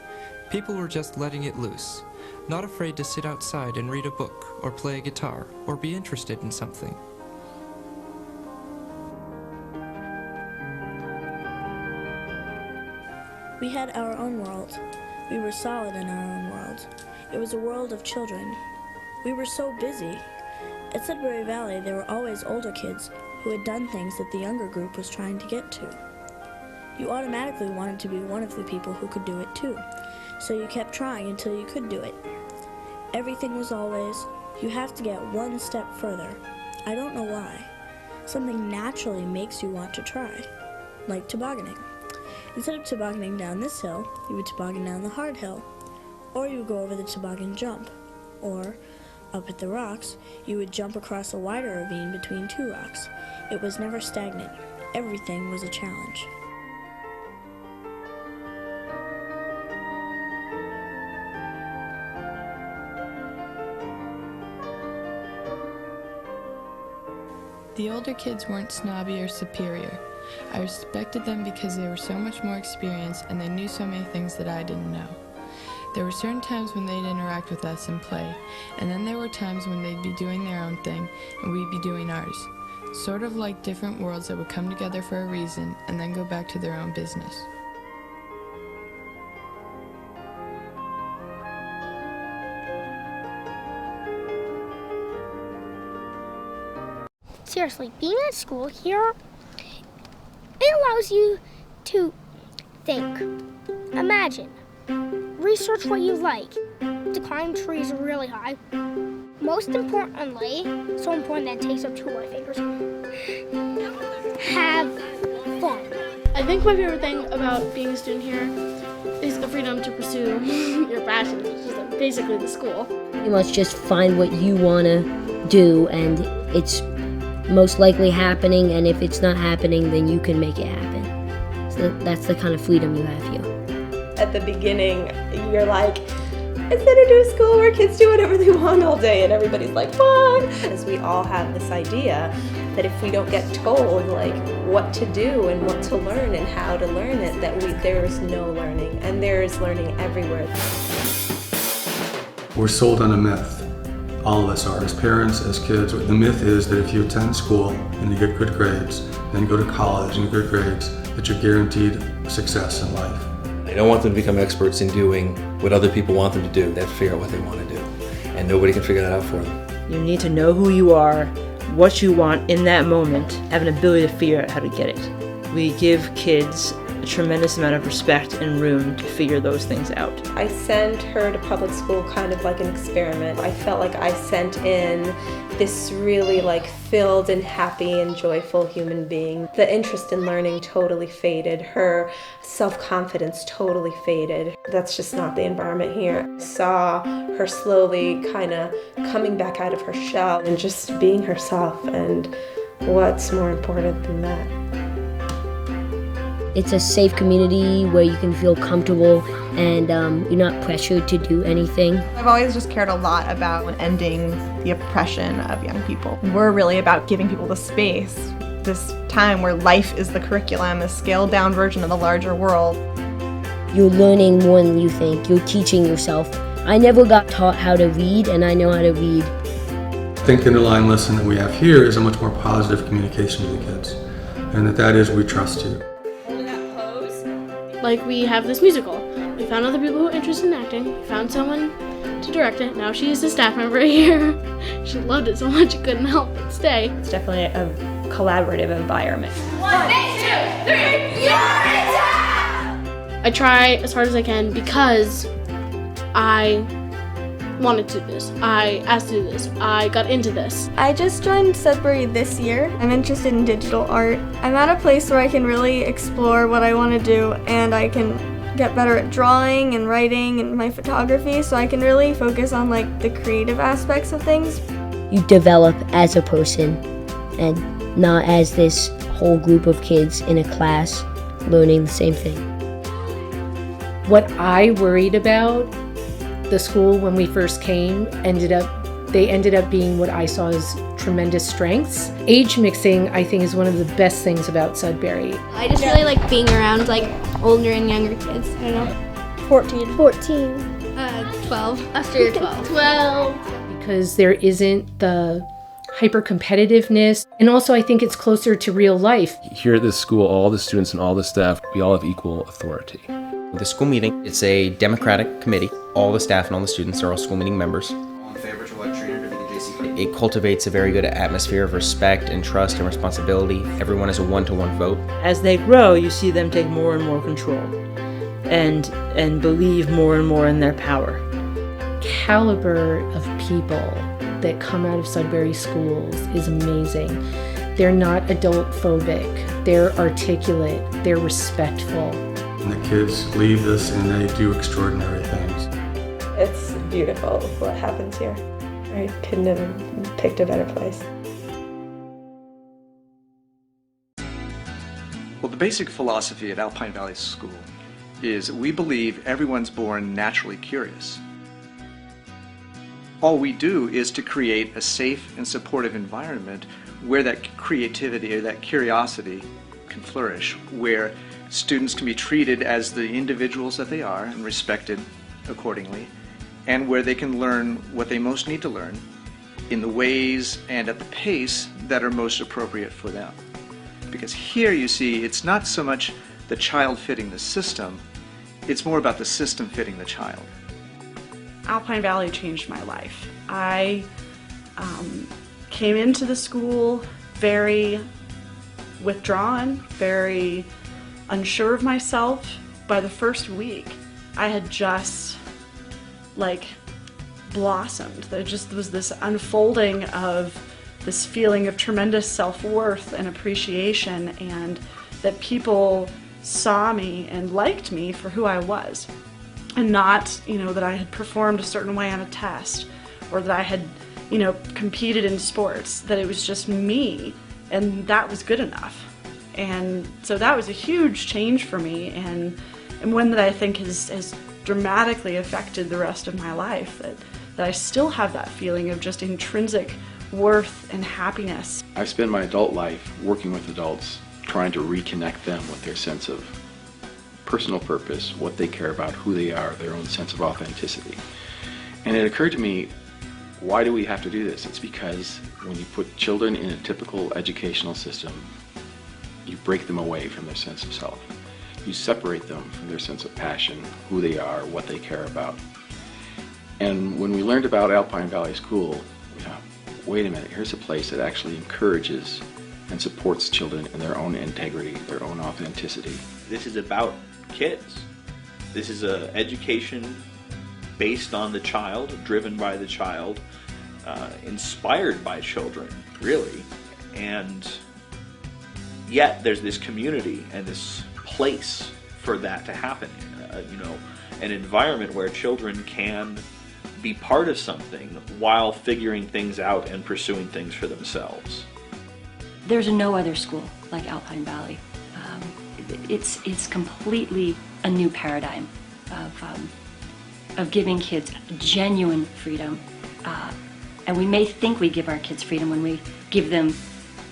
People were just letting it loose, not afraid to sit outside and read a book, or play a guitar, or be interested in something. We had our own world. We were solid in our own world. It was a world of children. We were so busy. At Sudbury Valley, there were always older kids who had done things that the younger group was trying to get to. You automatically wanted to be one of the people who could do it too, so you kept trying until you could do it. Everything was always, you have to get one step further. I don't know why. Something naturally makes you want to try, like tobogganing. Instead of tobogganing down this hill, you would toboggan down the hard hill, or you would go over the toboggan jump, or up at the rocks, you would jump across a wider ravine between two rocks. It was never stagnant. Everything was a challenge. The older kids weren't snobby or superior. I respected them because they were so much more experienced and they knew so many things that I didn't know. There were certain times when they'd interact with us and play, and then there were times when they'd be doing their own thing and we'd be doing ours. Sort of like different worlds that would come together for a reason and then go back to their own business. Seriously, being at school here, it allows you to think, imagine, research what you like, to climb trees really high. Most importantly, so important that it takes up 2 of my fingers, have fun. I think my favorite thing about being a student here is the freedom to pursue your passion, which is like basically the school. You must just find what you want to do, and it's most likely happening, and if it's not happening, then you can make it happen. So that's the kind of freedom you have here. At the beginning, you're like, instead of doing school where kids do whatever they want all day and everybody's like, fun! As we all have this idea that if we don't get told like what to do and what to learn and how to learn it, that there is no learning, and there is learning everywhere. We're sold on a myth. All of us are, as parents, as kids. The myth is that if you attend school and you get good grades, then you go to college and you get good grades, that you're guaranteed success in life. I don't want them to become experts in doing what other people want them to do. They have to figure out what they want to do. And nobody can figure that out for them. You need to know who you are, what you want in that moment, have an ability to figure out how to get it. We give kids a tremendous amount of respect and room to figure those things out. I sent her to public school kind of like an experiment. I felt like I sent in this really like filled and happy and joyful human being. The interest in learning totally faded. Her self-confidence totally faded. That's just not the environment here. I saw her slowly kind of coming back out of her shell and just being herself, and what's more important than that? It's a safe community where you can feel comfortable and you're not pressured to do anything. I've always just cared a lot about ending the oppression of young people. We're really about giving people the space, this time where life is the curriculum, a scaled down version of the larger world. You're learning more than you think. You're teaching yourself. I never got taught how to read, and I know how to read. I think the underlying lesson that we have here is a much more positive communication to the kids, and that is we trust you. Like, we have this musical. We found other people who are interested in acting. We found someone to direct it. Now she is a staff member here. She loved it so much she couldn't help but stay. It's definitely a collaborative environment. 1, 2, 3, I try as hard as I can because I wanted to do this. I asked to do this. I got into this. I just joined Sudbury this year. I'm interested in digital art. I'm at a place where I can really explore what I want to do, and I can get better at drawing and writing and my photography, so I can really focus on like the creative aspects of things. You develop as a person and not as this whole group of kids in a class learning the same thing. What I worried about the school when we first came ended up being what I saw as tremendous strengths. Age mixing, I think, is one of the best things about Sudbury. I just really like being around like older and younger kids. I don't know. 14. 12. After you're 12. 12. Because there isn't the hyper competitiveness, and also I think it's closer to real life. Here at this school, all the students and all the staff, we all have equal authority. The school meeting, it's a democratic committee. All the staff and all the students are all school meeting members. All in favor to elect Trina to be the JC? It cultivates a very good atmosphere of respect and trust and responsibility. Everyone is a one-to-one vote. As they grow, you see them take more and more control and believe more and more in their power. Caliber of people that come out of Sudbury schools is amazing. They're not adult phobic, they're articulate, they're respectful. And the kids leave this and they do extraordinary things. It's beautiful what happens here. I couldn't have picked a better place. Well, the basic philosophy at Alpine Valley School is we believe everyone's born naturally curious. All we do is to create a safe and supportive environment where that creativity or that curiosity can flourish, where students can be treated as the individuals that they are and respected accordingly, and where they can learn what they most need to learn in the ways and at the pace that are most appropriate for them. Because here you see, it's not so much the child fitting the system, it's more about the system fitting the child. Alpine Valley changed my life. I came into the school very withdrawn, very unsure of myself. By the first week, I had just blossomed. There just was this unfolding of this feeling of tremendous self-worth and appreciation, and that people saw me and liked me for who I was, and not, that I had performed a certain way on a test, or that I had, competed in sports, that it was just me, and that was good enough. And so that was a huge change for me, and one that I think has dramatically affected the rest of my life, that I still have that feeling of just intrinsic worth and happiness. I've spent my adult life working with adults, trying to reconnect them with their sense of personal purpose, what they care about, who they are, their own sense of authenticity. And it occurred to me, why do we have to do this? It's because when you put children in a typical educational system, you break them away from their sense of self. You separate them from their sense of passion, who they are, what they care about. And when we learned about Alpine Valley School, we thought, wait a minute, here's a place that actually encourages and supports children in their own integrity, their own authenticity. This is about kids. This is an education based on the child, driven by the child, inspired by children, really. And yet there's this community and this place for that to happen. An environment where children can be part of something while figuring things out and pursuing things for themselves. There's no other school like Alpine Valley. It's completely a new paradigm of giving kids genuine freedom. And we may think we give our kids freedom when we give them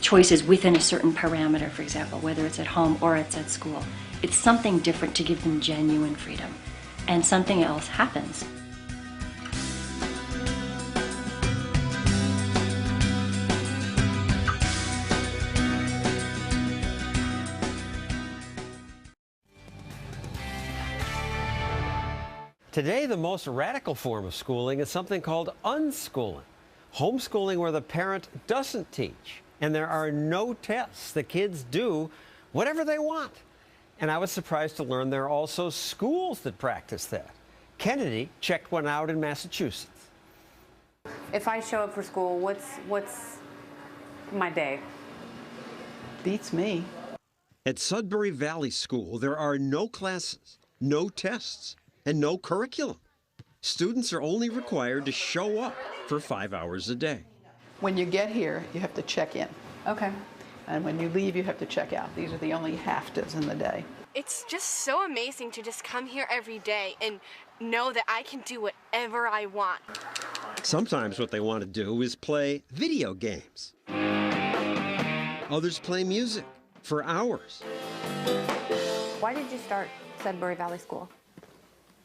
choices within a certain parameter, for example, whether it's at home or it's at school. It's something different to give them genuine freedom. And something else happens. Today, the most radical form of schooling is something called unschooling. Homeschooling where the parent doesn't teach and there are no tests. The kids do whatever they want. And I was surprised to learn there are also schools that practice that. Kennedy checked one out in Massachusetts. If I show up for school, what's my day? Beats me. At Sudbury Valley School, there are no classes, no tests, and no curriculum. Students are only required to show up for 5 hours a day. When you get here, you have to check in. Okay. And when you leave, you have to check out. These are the only half-days in the day. It's just so amazing to just come here every day and know that I can do whatever I want. Sometimes what they want to do is play video games. Others play music for hours. Why did you start Sudbury Valley School?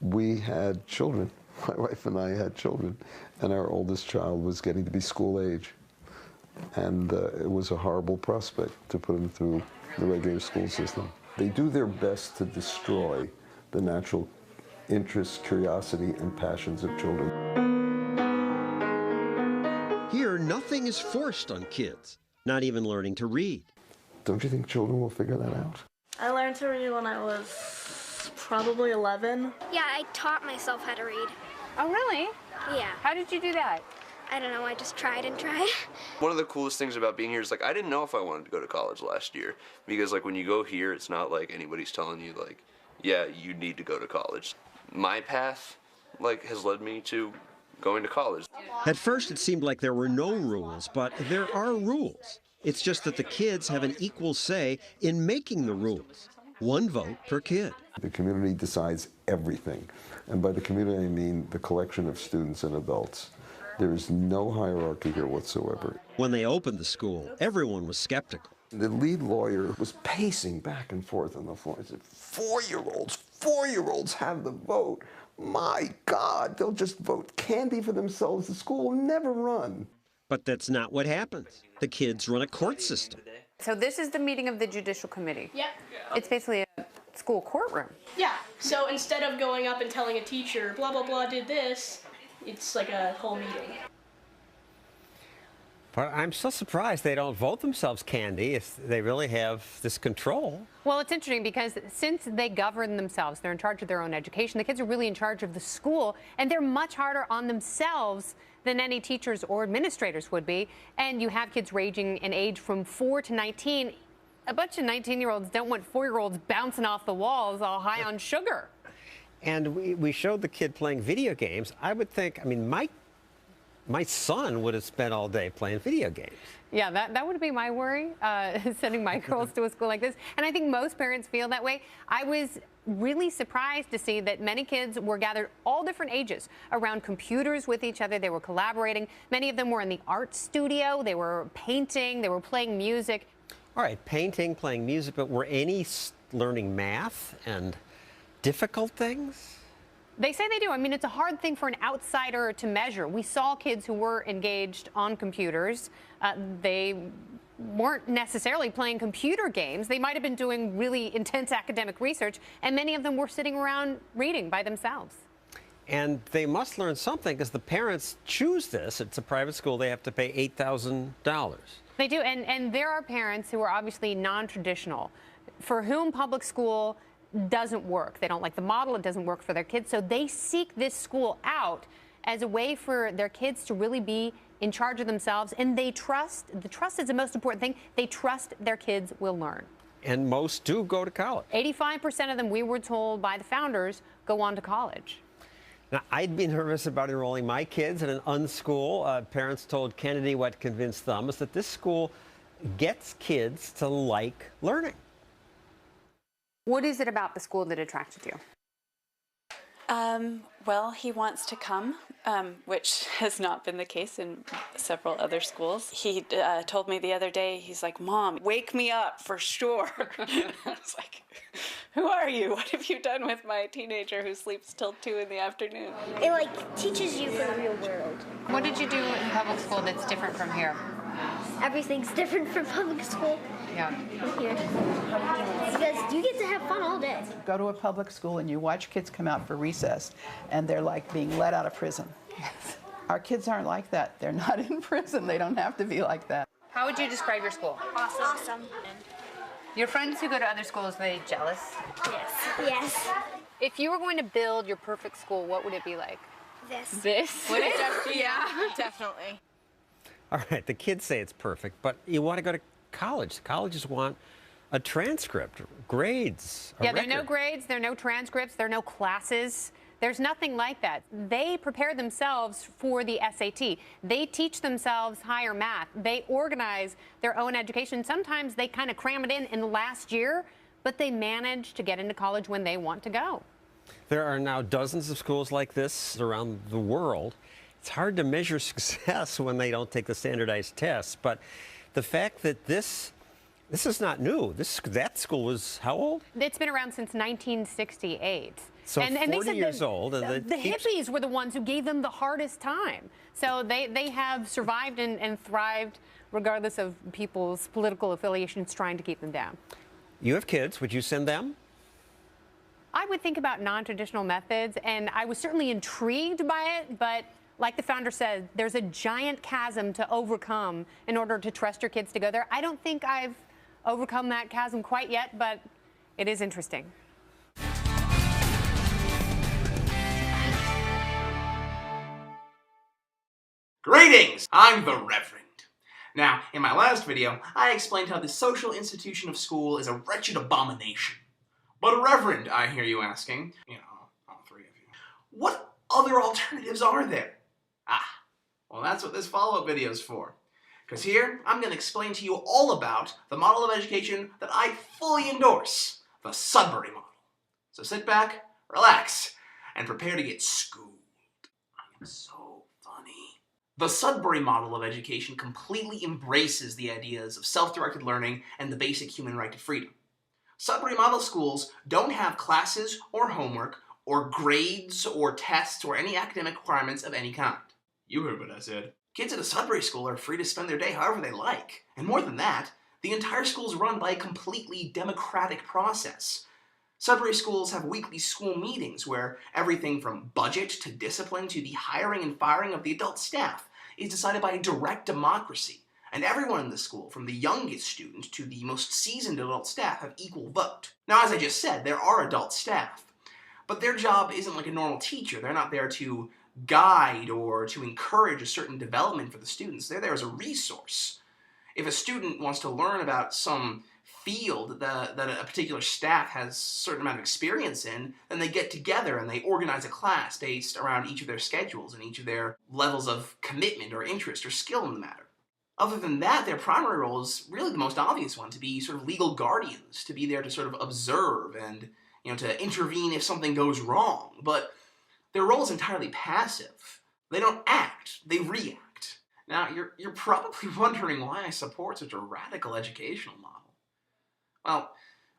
We had children. My wife and I had children, and our oldest child was getting to be school age. And it was a horrible prospect to put them through the regular school system. They do their best to destroy the natural interests, curiosity, and passions of children. Here, nothing is forced on kids, not even learning to read. Don't you think children will figure that out? I learned to read when I was probably 11. Yeah, I taught myself how to read. Oh, really? Yeah. How did you do that? I don't know, I just tried and tried. One of the coolest things about being here is, I didn't know if I wanted to go to college last year, because, when you go here, it's not like anybody's telling you, yeah, you need to go to college. My path, has led me to going to college. At first, it seemed like there were no rules, but there are rules. It's just that the kids have an equal say in making the rules. 1 vote per kid. The community decides everything. And by the community, I mean the collection of students and adults. There is no hierarchy here whatsoever. When they opened the school, everyone was skeptical. The lead lawyer was pacing back and forth on the floor. He said, 4-year-olds have the vote. My God, they'll just vote candy for themselves. The school will never run. But that's not what happens. The kids run a court system. So this is the meeting of the Judicial Committee. Yep. It's basically a school courtroom. Yeah, so instead of going up and telling a teacher, blah, blah, blah, did this, it's like a whole meeting. But I'm so surprised they don't vote themselves candy if they really have this control. Well, it's interesting because since they govern themselves, they're in charge of their own education, the kids are really in charge of the school, and they're much harder on themselves than any teachers or administrators would be. And you have kids ranging in age from 4 to 19. A bunch of 19-year-olds don't want 4-year-olds bouncing off the walls all high on sugar. And we showed the kid playing video games. I would think, I mean, my son would have spent all day playing video games. Yeah, that would be my worry, sending my girls to a school like this. And I think most parents feel that way. I was really surprised to see that many kids were gathered all different ages around computers with each other. They were collaborating. Many of them were in the art studio. They were painting. They were playing music. All right, painting, playing music, but were any learning math and difficult things? They say they do. I mean, it's a hard thing for an outsider to measure. We saw kids who were engaged on computers. They weren't necessarily playing computer games. They might have been doing really intense academic research, and many of them were sitting around reading by themselves. And they must learn something because the parents choose this. It's a private school. They have to pay $8,000. They do, and there are parents who are obviously non-traditional, for whom public school doesn't work. They don't like the model. It doesn't work for their kids. So they seek this school out as a way for their kids to really be in charge of themselves. And they trust, the trust is the most important thing. They trust their kids will learn. And most do go to college. 85% of them, we were told by the founders, go on to college. Now, I'd be nervous about enrolling my kids in an unschool. Parents told Kennedy what convinced them is that this school gets kids to like learning. What is it about the school that attracted you? Well, he wants to come, which has not been the case in several other schools. He told me the other day, he's like, Mom, wake me up for sure. I was like, who are you? What have you done with my teenager who sleeps till 2 in the afternoon? It teaches you the real world. What did you do in public school that's different from here? Everything's different from public school. Yeah. Here. Because you get to have fun all day. Go to a public school and you watch kids come out for recess and they're like being let out of prison. Our kids aren't like that. They're not in prison. They don't have to be like that. How would you describe your school? Awesome. Your friends who go to other schools, are they jealous? Yes. Yes. If you were going to build your perfect school, what would it be like? This. Would it? Yeah, definitely. All right, the kids say it's perfect, but you want to go to college. The colleges want a transcript, grades, a Yeah, there are no record. grades, there are no transcripts, there are no classes. There's nothing like that. They prepare themselves for the SAT. They teach themselves higher math. They organize their own education. Sometimes they kind of cram it in the last year, but they manage to get into college when they want to go. There are now dozens of schools like this around the world. It's hard to measure success when they don't take the standardized tests, but the fact that this is not new. That school was how old? It's been around since 1968. So and 40 they said years old. And the hippies were the ones who gave them the hardest time. So they have survived and thrived regardless of people's political affiliations trying to keep them down. You have kids. Would you send them? I would think about non-traditional methods, and I was certainly intrigued by it, but like the founder said, there's a giant chasm to overcome in order to trust your kids to go there. I don't think I've overcome that chasm quite yet, but it is interesting. Greetings! I'm the Reverend. Now, in my last video, I explained how the social institution of school is a wretched abomination. But Reverend, I hear you asking, all three of you, what other alternatives are there? Well, that's what this follow-up video is for. Because here, I'm going to explain to you all about the model of education that I fully endorse, the Sudbury model. So sit back, relax, and prepare to get schooled. I am so funny. The Sudbury model of education completely embraces the ideas of self-directed learning and the basic human right to freedom. Sudbury model schools don't have classes or homework or grades or tests or any academic requirements of any kind. You heard what I said. Kids at a Sudbury school are free to spend their day however they like. And more than that, the entire school is run by a completely democratic process. Sudbury schools have weekly school meetings where everything from budget to discipline to the hiring and firing of the adult staff is decided by a direct democracy. And everyone in the school, from the youngest student to the most seasoned adult staff, have equal vote. Now, as I just said, there are adult staff, but their job isn't like a normal teacher. They're not there to guide or to encourage a certain development for the students. They're there as a resource. If a student wants to learn about some field that a particular staff has a certain amount of experience in, then they get together and they organize a class based around each of their schedules and each of their levels of commitment or interest or skill in the matter. Other than that, their primary role is really the most obvious one, to be sort of legal guardians, to be there to sort of observe and, to intervene if something goes wrong. But their role is entirely passive. They don't act, they react. Now, you're probably wondering why I support such a radical educational model. Well,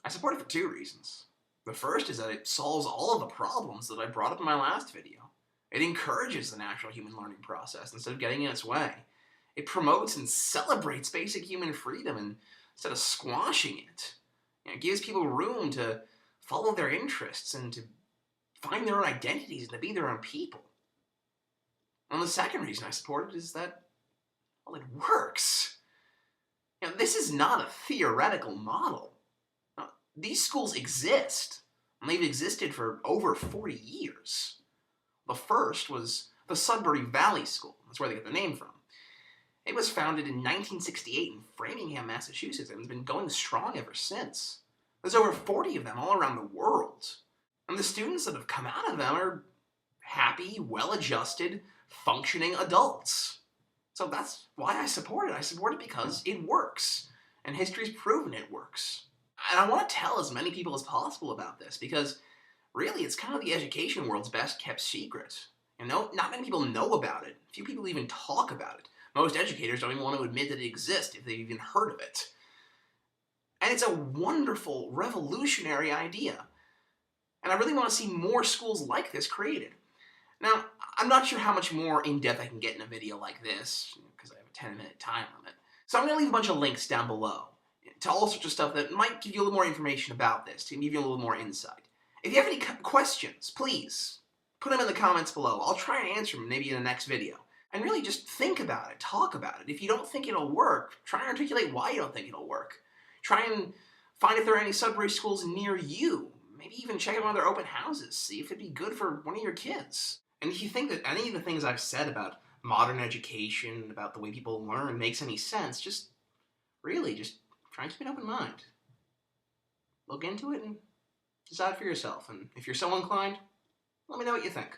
I support it for two reasons. The first is that it solves all of the problems that I brought up in my last video. It encourages the natural human learning process instead of getting in its way. It promotes and celebrates basic human freedom instead of squashing it. It gives people room to follow their interests and to find their own identities and to be their own people. And the second reason I support it is that, well, it works. This is not a theoretical model. These schools exist, and they've existed for over 40 years. The first was the Sudbury Valley School. That's where they get the name from. It was founded in 1968 in Framingham, Massachusetts, and has been going strong ever since. There's over 40 of them all around the world. And the students that have come out of them are happy, well-adjusted, functioning adults. So that's why I support it. I support it because it works. And history's proven it works. And I want to tell as many people as possible about this because really it's kind of the education world's best kept secret. Not many people know about it. Few people even talk about it. Most educators don't even want to admit that it exists if they've even heard of it. And it's a wonderful, revolutionary idea. And I really want to see more schools like this created. Now, I'm not sure how much more in-depth I can get in a video like this, because I have a 10-minute time limit. So I'm going to leave a bunch of links down below to all sorts of stuff that might give you a little more information about this, to give you a little more insight. If you have any questions, please put them in the comments below. I'll try and answer them maybe in the next video. And really just think about it, talk about it. If you don't think it'll work, try and articulate why you don't think it'll work. Try and find if there are any Sudbury schools near you. Maybe even check out one of their open houses. See if it'd be good for one of your kids. And if you think that any of the things I've said about modern education, about the way people learn makes any sense, just try and keep an open mind. Look into it and decide for yourself. And if you're so inclined, let me know what you think.